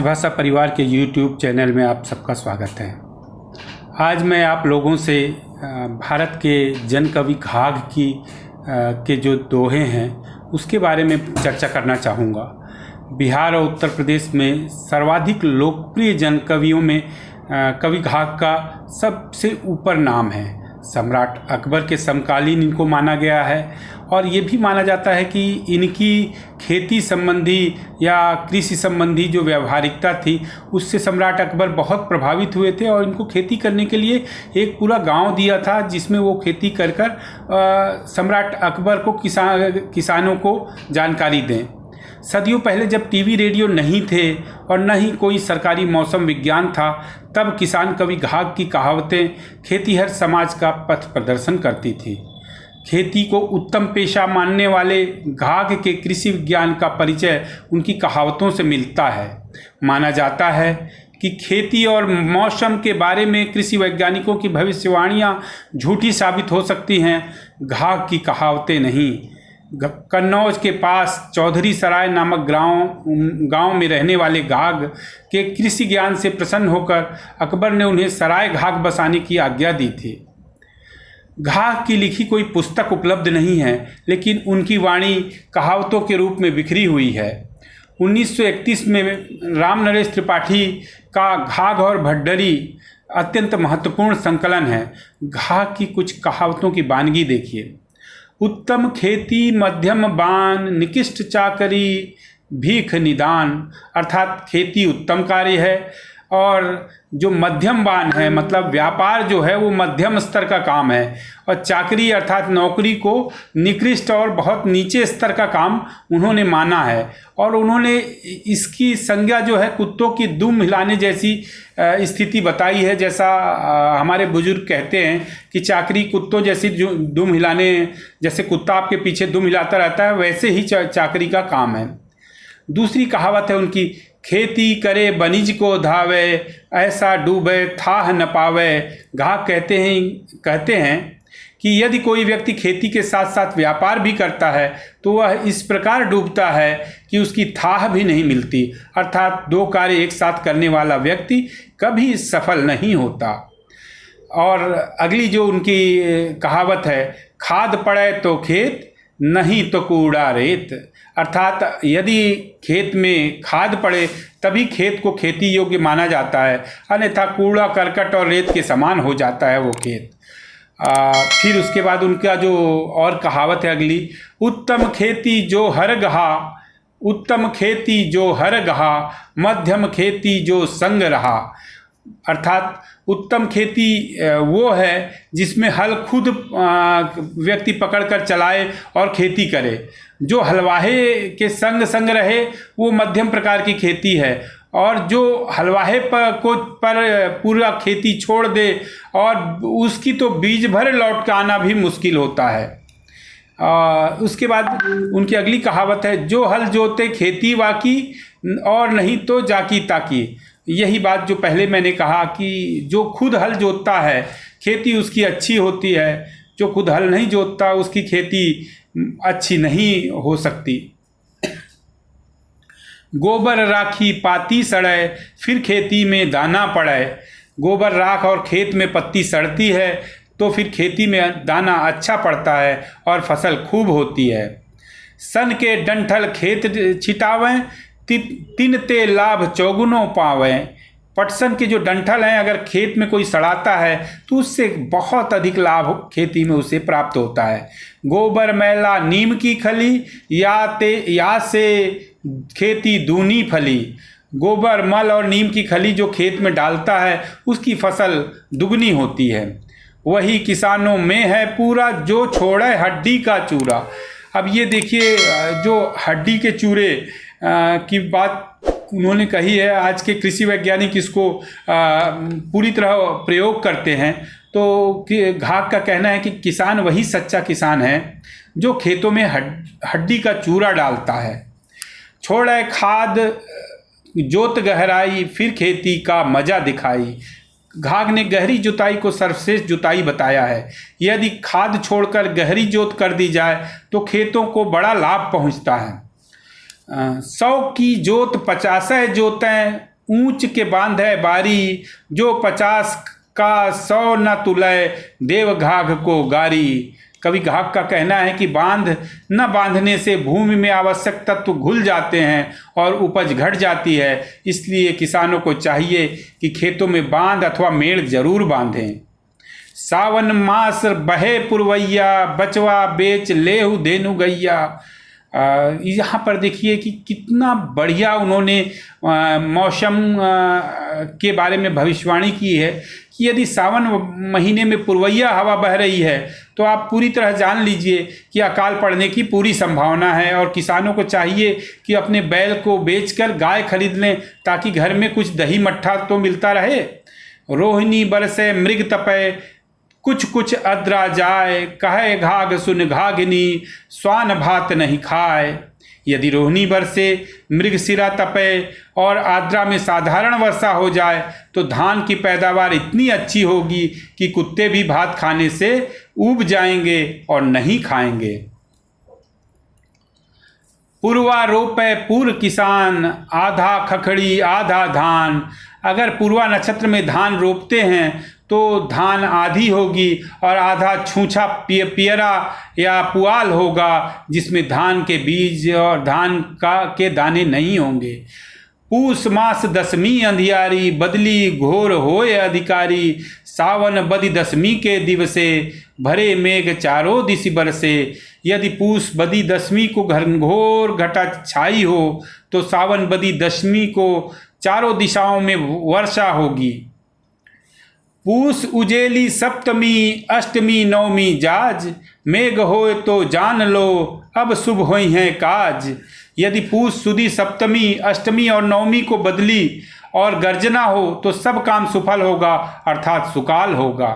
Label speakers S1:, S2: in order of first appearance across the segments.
S1: राजभाषा परिवार के YouTube चैनल में आप सबका स्वागत है। आज मैं आप लोगों से भारत के जन कवि घाघ के जो दोहे हैं उसके बारे में चर्चा करना चाहूँगा। बिहार और उत्तर प्रदेश में सर्वाधिक लोकप्रिय जन कवियों में कवि घाघ का सबसे ऊपर नाम है। सम्राट अकबर के समकालीन इनको माना गया है और ये भी माना जाता है कि इनकी खेती संबंधी या कृषि संबंधी जो व्यावहारिकता थी उससे सम्राट अकबर बहुत प्रभावित हुए थे और इनको खेती करने के लिए एक पूरा गांव दिया था जिसमें वो खेती कर सम्राट अकबर को किसानों को जानकारी दें। सदियों पहले जब टीवी रेडियो नहीं थे और न ही कोई सरकारी मौसम विज्ञान था, तब किसान कवि घाघ की कहावतें खेतीहर समाज का पथ प्रदर्शन करती थी। खेती को उत्तम पेशा मानने वाले घाघ के कृषि विज्ञान का परिचय उनकी कहावतों से मिलता है। माना जाता है कि खेती और मौसम के बारे में कृषि वैज्ञानिकों की भविष्यवाणियाँ झूठी साबित हो सकती हैं, घाघ की कहावतें नहीं। कन्नौज के पास चौधरी सराय नामक गांव में रहने वाले घाघ के कृषि ज्ञान से प्रसन्न होकर अकबर ने उन्हें सराय घाघ बसाने की आज्ञा दी थी। घाघ की लिखी कोई पुस्तक उपलब्ध नहीं है, लेकिन उनकी वाणी कहावतों के रूप में बिखरी हुई है। 1931 में राम नरेश त्रिपाठी का घाघ और भड्डरी अत्यंत महत्वपूर्ण संकलन है। घाघ की कुछ कहावतों की वानगी देखिए। उत्तम खेती मध्यम बान, निकृष्ट चाकरी भीख निदान। अर्थात खेती उत्तम कार्य है और जो मध्यम बान है मतलब व्यापार जो है वो मध्यम स्तर का काम है, और चाकरी अर्थात नौकरी को निकृष्ट और बहुत नीचे स्तर का काम उन्होंने माना है। और उन्होंने इसकी संज्ञा जो है कुत्तों की दुम हिलाने जैसी स्थिति बताई है। जैसा हमारे बुजुर्ग कहते हैं कि चाकरी कुत्तों जैसी जो दुम हिलाने, जैसे कुत्ता आपके पीछे दुम हिलाता रहता है वैसे ही चाकरी का काम है। दूसरी कहावत है उनकी, खेती करे बनिज को धावे, ऐसा डूबे थाह न पावे। घाघ कहते हैं कि यदि कोई व्यक्ति खेती के साथ साथ व्यापार भी करता है तो वह इस प्रकार डूबता है कि उसकी थाह भी नहीं मिलती। अर्थात दो कार्य एक साथ करने वाला व्यक्ति कभी सफल नहीं होता। और अगली जो उनकी कहावत है, खाद पड़े तो खेत, नहीं तो कूड़ा रेत। अर्थात यदि खेत में खाद पड़े तभी खेत को खेती योग्य माना जाता है, अन्यथा कूड़ा करकट और रेत के समान हो जाता है वो खेत। फिर उसके बाद उनका जो और कहावत है अगली, उत्तम खेती जो हर गहा, उत्तम खेती जो हर गहा, मध्यम खेती जो संग रहा। अर्थात उत्तम खेती वो है जिसमें हल खुद व्यक्ति पकड़कर चलाए और खेती करे। जो हलवाहे के संग रहे वो मध्यम प्रकार की खेती है, और जो हलवाहे पर पूरा खेती छोड़ दे और उसकी तो बीज भर लौट के आना भी मुश्किल होता है। उसके बाद उनकी अगली कहावत है, जो हल जोते खेती वाकी और नहीं तो जाकी ताकी। यही बात जो पहले मैंने कहा कि जो खुद हल जोतता है खेती उसकी अच्छी होती है, जो खुद हल नहीं जोतता उसकी खेती अच्छी नहीं हो सकती। गोबर राखी पाती सड़े, फिर खेती में दाना पड़े। गोबर राख और खेत में पत्ती सड़ती है तो फिर खेती में दाना अच्छा पड़ता है और फसल खूब होती है। सन के डंठल खेत छिटावें, तिनते लाभ चौगुनों पावें। पटसन के जो डंठल हैं अगर खेत में कोई सड़ाता है तो उससे बहुत अधिक लाभ खेती में उसे प्राप्त होता है। गोबर मैला नीम की खली, या से खेती दूनी फली। गोबर मल और नीम की खली जो खेत में डालता है उसकी फसल दुगनी होती है। वही किसानों में है पूरा, जो छोड़े हड्डी का चूरा। अब ये देखिए जो हड्डी के चूरे की बात उन्होंने कही है, आज के कृषि वैज्ञानिक इसको पूरी तरह प्रयोग करते हैं। तो घाघ का कहना है कि किसान वही सच्चा किसान है जो खेतों में हड्डी का चूरा डालता है। छोड़े खाद जोत गहराई, फिर खेती का मजा दिखाई। घाघ ने गहरी जुताई को सर्वश्रेष्ठ जुताई बताया है। यदि खाद छोड़कर गहरी जोत कर दी जाए तो खेतों को बड़ा लाभ पहुंचता है। 100 की जोत 50 जोतें, ऊंच के बांधे बारी, जो 50 का 100 न तुलय, देव घाघ को गारी। कवि घाघ का कहना है कि बांध न बांधने से भूमि में आवश्यक तत्व घुल जाते हैं और उपज घट जाती है। इसलिए किसानों को चाहिए कि खेतों में बांध अथवा मेड़ जरूर बांधें। सावन मास बहे पुरवैया, बचवा बेच लेहु धेनु गैया। यहाँ पर देखिए कि कितना बढ़िया उन्होंने मौसम के बारे में भविष्यवाणी की है कि यदि सावन महीने में पुरवैया हवा बह रही है तो आप पूरी तरह जान लीजिए कि अकाल पड़ने की पूरी संभावना है। और किसानों को चाहिए कि अपने बैल को बेचकर गाय खरीद लें ताकि घर में कुछ दही मट्ठा तो मिलता रहे। रोहिणी बरसे मृग तपय, कुछ कुछ अद्रा जाए, कहे घाघ सुन घाघिनी, स्वान भात नहीं खाए। यदि रोहिणी बरसे, मृग सिरा तपे और आद्रा में साधारण वर्षा हो जाए तो धान की पैदावार इतनी अच्छी होगी कि कुत्ते भी भात खाने से ऊब जाएंगे और नहीं खाएंगे। पूर्वा रोपे पूर्व किसान, आधा खखड़ी आधा धान। अगर पूर्वा नक्षत्र में धान रोपते हैं तो धान आधी होगी और आधा छूछा पियरा या पुआल होगा, जिसमें धान के बीज और धान के दाने नहीं होंगे। पूस मास दसवीं अंधियारी, बदली घोर होए अधिकारी। सावन बदी दसवीं के दिवसे, भरे मेघ चारों दिशि बरसे। यदि पूस बदी दसवीं को घनघोर घटा छाई हो तो सावन बदी दसवीं को चारों दिशाओं में वर्षा होगी। पूस उजेली सप्तमी, अष्टमी नवमी जाज। मेघ होए तो जान लो, अब शुभ होई हैं काज। यदि पूस सुदी सप्तमी, अष्टमी और नवमी को बदली और गर्जना हो तो सब काम सुफल होगा अर्थात सुकाल होगा।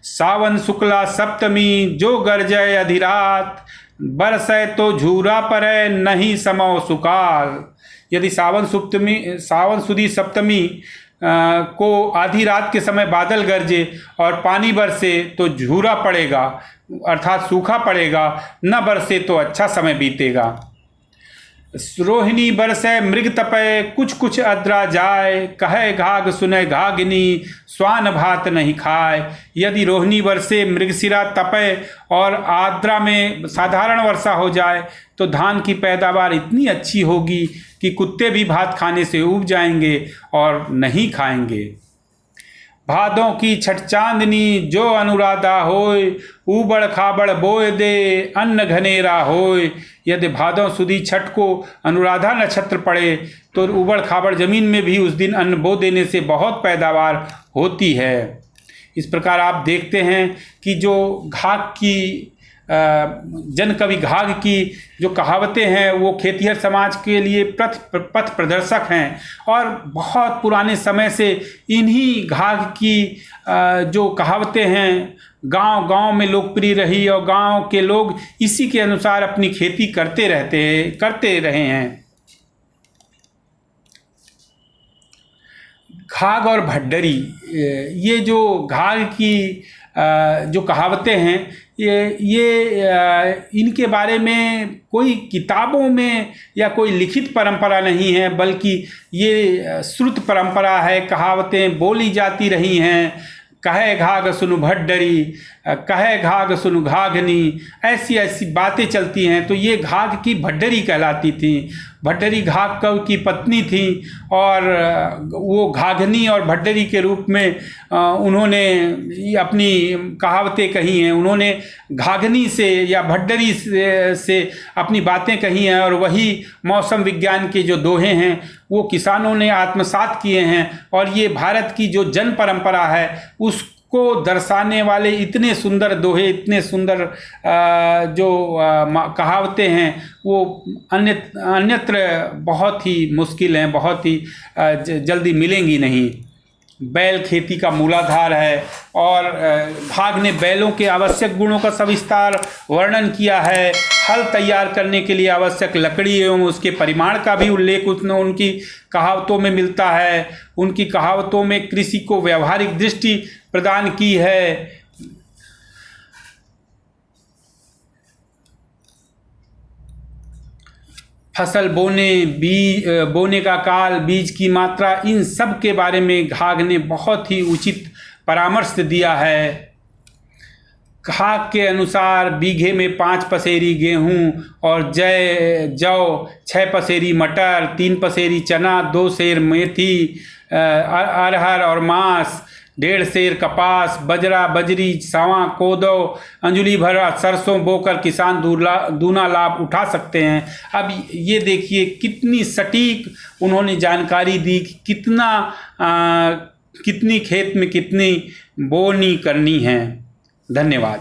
S1: सावन शुक्ला सप्तमी, जो गरजय अधिरात। बरसै तो झूरा परै, नहीं समौ सुकाल। यदि सावन सुदी सप्तमी को आधी रात के समय बादल गरजे और पानी बरसे तो झूरा पड़ेगा अर्थात सूखा पड़ेगा, न बरसे तो अच्छा समय बीतेगा। रोहिणी बरसे मृग तपय, कुछ कुछ अद्रा जाए। कहे घाघ सुने घाघिनी, स्वान भात नहीं खाए। यदि रोहिणी बरसे, मृगशिरा तपय और आद्रा में साधारण वर्षा हो जाए तो धान की पैदावार इतनी अच्छी होगी कि कुत्ते भी भात खाने से ऊब जाएंगे और नहीं खाएंगे। भादों की छठ चांदनी, जो अनुराधा होय। ऊबड़ खाबड़ बोए दे, अन्न घनेरा होय। यदि भादों सुदी छठ को अनुराधा नक्षत्र पड़े तो ऊबड़ खाबड़ जमीन में भी उस दिन अन्न बो देने से बहुत पैदावार होती है। इस प्रकार आप देखते हैं कि जो घाघ की जन कवि घाघ की जो कहावतें हैं वो खेतिहर समाज के लिए पथ प्रदर्शक हैं और बहुत पुराने समय से इन्हीं घाघ की जो कहावतें हैं गांव-गांव में लोकप्रिय रही और गांव के लोग इसी के अनुसार अपनी खेती करते रहे हैं। घाघ और भड्डरी, ये जो घाघ की जो कहावतें हैं ये इनके बारे में कोई किताबों में या कोई लिखित परंपरा नहीं है, बल्कि ये श्रुत परंपरा है। कहावतें बोली जाती रही हैं। कहे घाघ सुनु भड्डरी, कहे घाघ सुनु घाघनी, ऐसी ऐसी बातें चलती हैं। तो ये घाघ की भड्डरी कहलाती थी। भड्डरी घाघ की पत्नी थी और वो घाघनी और भड्डरी के रूप में उन्होंने अपनी कहावतें कही हैं। उन्होंने घाघनी से या भड्डरी से अपनी बातें कही हैं और वही मौसम विज्ञान के जो दोहे हैं वो किसानों ने आत्मसात किए हैं। और ये भारत की जो जन परंपरा है उसको दर्शाने वाले इतने सुंदर दोहे, इतने सुंदर जो कहावतें हैं वो अन्यत्र बहुत ही मुश्किल हैं, बहुत ही जल्दी मिलेंगी नहीं। बैल खेती का मूलाधार है और घाघ ने बैलों के आवश्यक गुणों का सविस्तार वर्णन किया है। हल तैयार करने के लिए आवश्यक लकड़ी एवं उसके परिमाण का भी उल्लेख उनकी कहावतों में मिलता है। उनकी कहावतों में कृषि को व्यवहारिक दृष्टि प्रदान की है। फसल बोने का काल, बीज की मात्रा, इन सब के बारे में घाघ ने बहुत ही उचित परामर्श दिया है। घाघ के अनुसार बीघे में 5 पसेरी गेहूं और जौ 6 पसेरी मटर, 3 पसेरी चना, 2 सेर मेथी, अरहर और मांस, 1.5 सेर कपास, बजरा, बजरी, सावा, कोदो, अंजुली भर सरसों बोकर किसान दूना लाभ उठा सकते हैं। अब ये देखिए कितनी सटीक उन्होंने जानकारी दी कि कितनी खेत में कितनी बोनी करनी है। धन्यवाद।